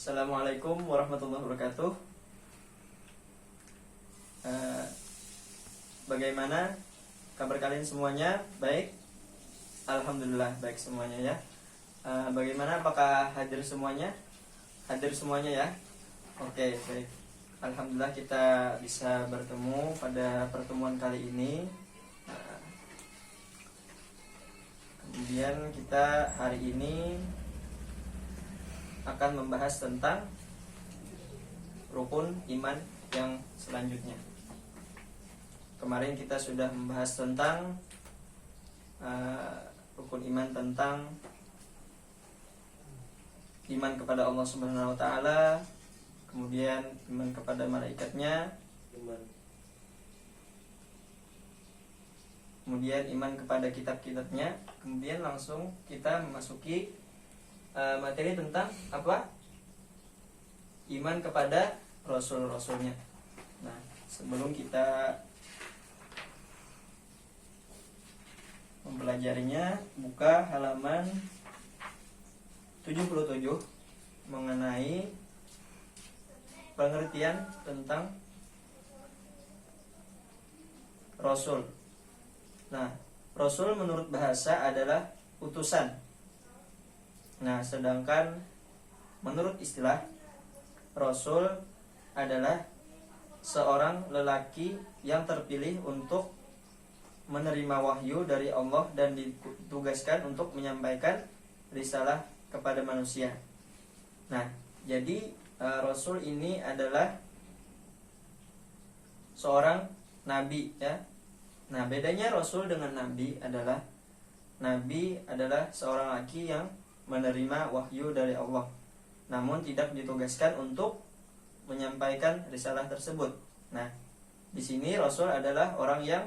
Assalamualaikum warahmatullahi wabarakatuh. Bagaimana kabar kalian semuanya? Baik? Alhamdulillah baik semuanya ya. Bagaimana, apakah hadir semuanya? Hadir semuanya ya? Oke, baik. Alhamdulillah kita bisa bertemu pada pertemuan kali ini. Kemudian kita hari ini akan membahas tentang rukun iman yang selanjutnya. Kemarin kita sudah membahas tentang rukun iman, tentang iman kepada Allah Subhanahu wa taala, kemudian iman kepada malaikatnya, kemudian iman kepada kitab-kitabnya, kemudian langsung kita memasuki materi tentang apa? Iman kepada rasul-rasulnya. Nah, sebelum kita mempelajarinya, buka halaman 77 mengenai pengertian tentang rasul. Nah, rasul menurut bahasa adalah utusan. Nah, sedangkan menurut istilah, rasul adalah seorang lelaki yang terpilih untuk menerima wahyu dari Allah dan ditugaskan untuk menyampaikan risalah kepada manusia. Nah, jadi rasul ini adalah seorang nabi ya. Nah, bedanya rasul dengan nabi adalah seorang laki yang menerima wahyu dari Allah, namun tidak ditugaskan untuk menyampaikan risalah tersebut. Nah, di sini rasul adalah orang yang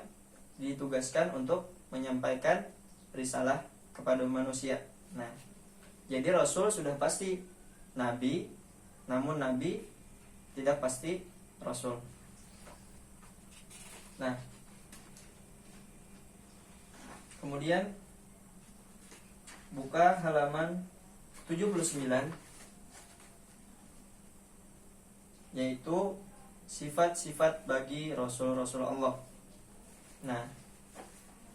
ditugaskan untuk menyampaikan risalah kepada manusia. Nah, jadi rasul sudah pasti nabi, namun nabi tidak pasti rasul. Nah, kemudian buka halaman 79, yaitu sifat-sifat bagi rasul-rasul Allah. Nah,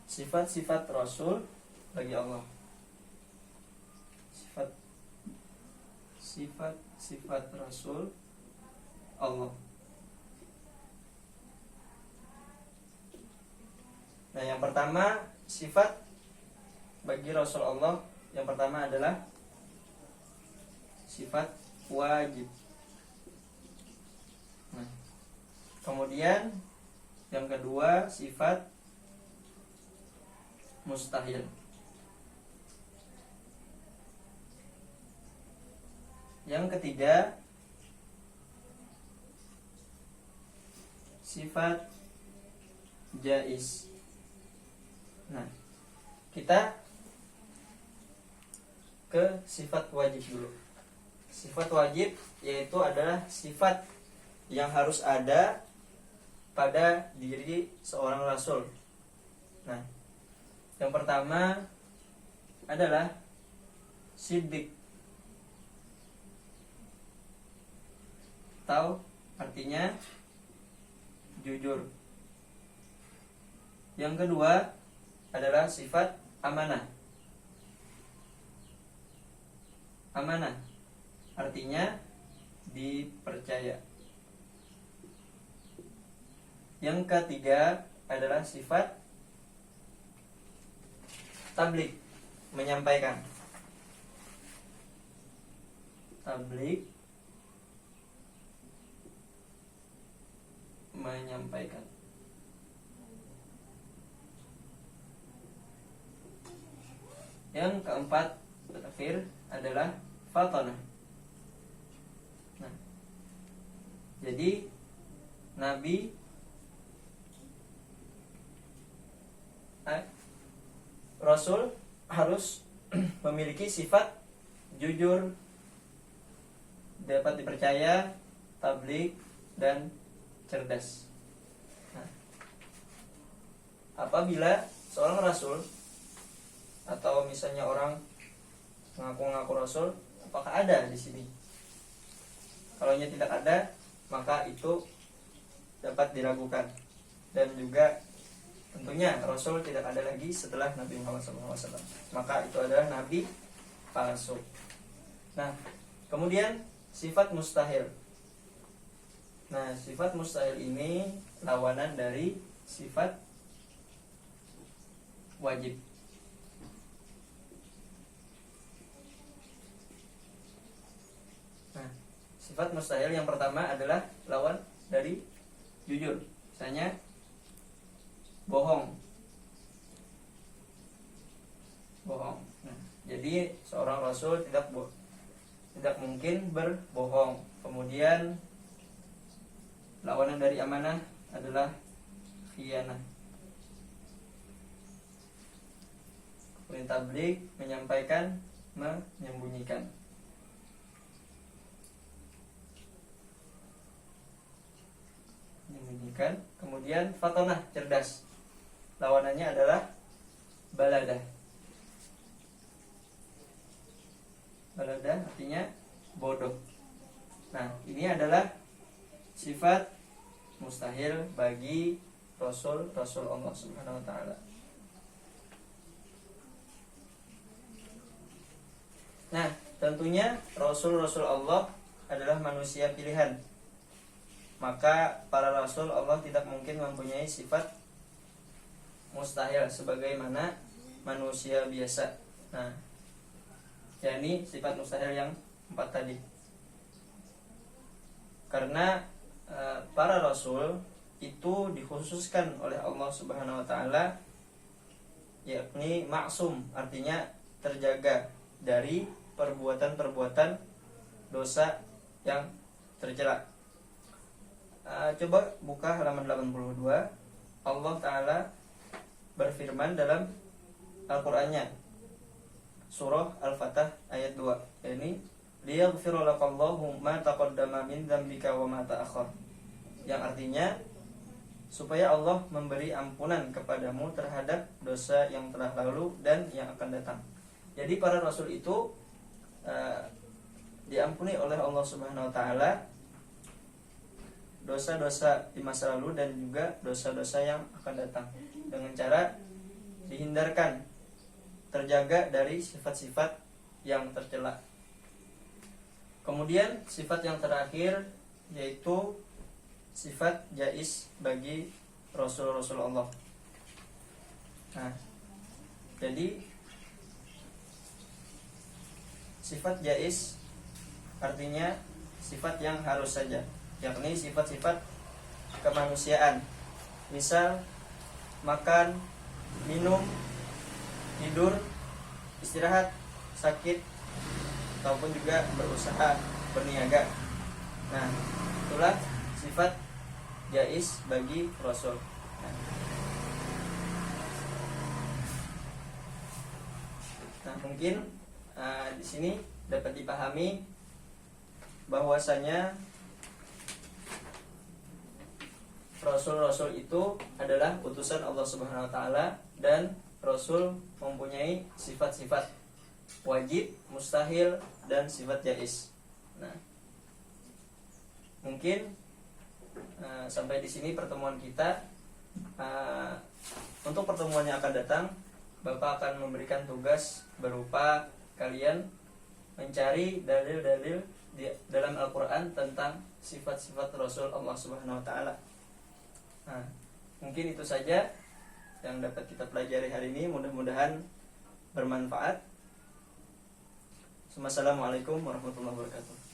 sifat-sifat rasul bagi Allah. Sifat rasul Allah. Nah, yang pertama sifat bagi rasul Allah, yang pertama adalah sifat wajib. Nah, kemudian yang kedua sifat mustahil. Yang ketiga sifat jaiz. Nah, kita ke sifat wajib dulu. Sifat wajib yaitu adalah sifat yang harus ada pada diri seorang rasul. Nah, yang pertama adalah siddiq. Tahu artinya jujur. Yang kedua adalah sifat amanah. Amanah artinya dipercaya. Yang ketiga adalah sifat tabligh, menyampaikan. Tabligh, menyampaikan. Yang keempat terakhir adalah fatanah. Nah, jadi nabi rasul harus memiliki sifat jujur, dapat dipercaya, tabligh, dan cerdas. Nah, apabila seorang rasul atau misalnya orang mengaku-ngaku rasul, apakah ada di sini Kalau tidak ada, maka itu dapat diragukan. Dan juga tentunya Rasul tidak ada lagi setelah Nabi Muhammad SAW. Maka itu adalah Nabi palsu. Nah, kemudian sifat mustahil. Nah, sifat mustahil ini lawanan dari sifat wajib. Nah, sifat mustahil yang pertama adalah lawan dari jujur. Misalnya bohong. Nah, jadi seorang rasul tidak mungkin berbohong. Kemudian lawanan dari amanah adalah khianah. Kemudian tabligh, menyampaikan, menyembunyikan. Kemudian fatonah, cerdas. Lawanannya adalah baladah. Baladah artinya bodoh. Nah, ini adalah sifat mustahil bagi Rasul Allah Subhanahu wa taala. Nah, tentunya Rasul Allah adalah manusia pilihan. Maka para rasul Allah tidak mungkin mempunyai sifat mustahil sebagaimana manusia biasa. Nah, yakni sifat mustahil yang 4 tadi. Karena para rasul itu dikhususkan oleh Allah Subhanahu wa taala, yakni maksum, artinya terjaga dari perbuatan-perbuatan dosa yang tercela. Coba buka halaman 82. Allah Ta'ala berfirman dalam Al-Qur'annya, surah Al-Fatah ayat 2. Ini liyaghfira lakallahu ma taqaddama min dzambika wa ma ta'akhkhar. Yang artinya supaya Allah memberi ampunan kepadamu terhadap dosa yang telah lalu dan yang akan datang. Jadi para rasul itu diampuni oleh Allah Subhanahu wa taala dosa-dosa di masa lalu dan juga dosa-dosa yang akan datang, dengan cara dihindarkan, terjaga dari sifat-sifat yang tercela. Kemudian sifat yang terakhir yaitu sifat jaiz bagi Rasul-Rasul Allah. Nah, jadi sifat jaiz artinya sifat yang harus saja, yakni sifat-sifat kemanusiaan. Misal makan, minum, tidur, istirahat, sakit, ataupun juga berusaha, berniaga. Nah, itulah sifat jaiz bagi Rasul. Nah, mungkin di sini dapat dipahami bahwasanya Rasul-Rasul itu adalah utusan Allah Subhanahu wa taala, dan Rasul mempunyai sifat-sifat wajib, mustahil, dan sifat jaiz. Nah, mungkin sampai di sini pertemuan kita. Untuk pertemuan yang akan datang, Bapak akan memberikan tugas berupa kalian mencari dalil-dalil di dalam Al-Quran tentang sifat-sifat Rasul Allah Subhanahu wa taala. Nah, mungkin itu saja yang dapat kita pelajari hari ini. Mudah-mudahan bermanfaat. Assalamualaikum warahmatullahi wabarakatuh.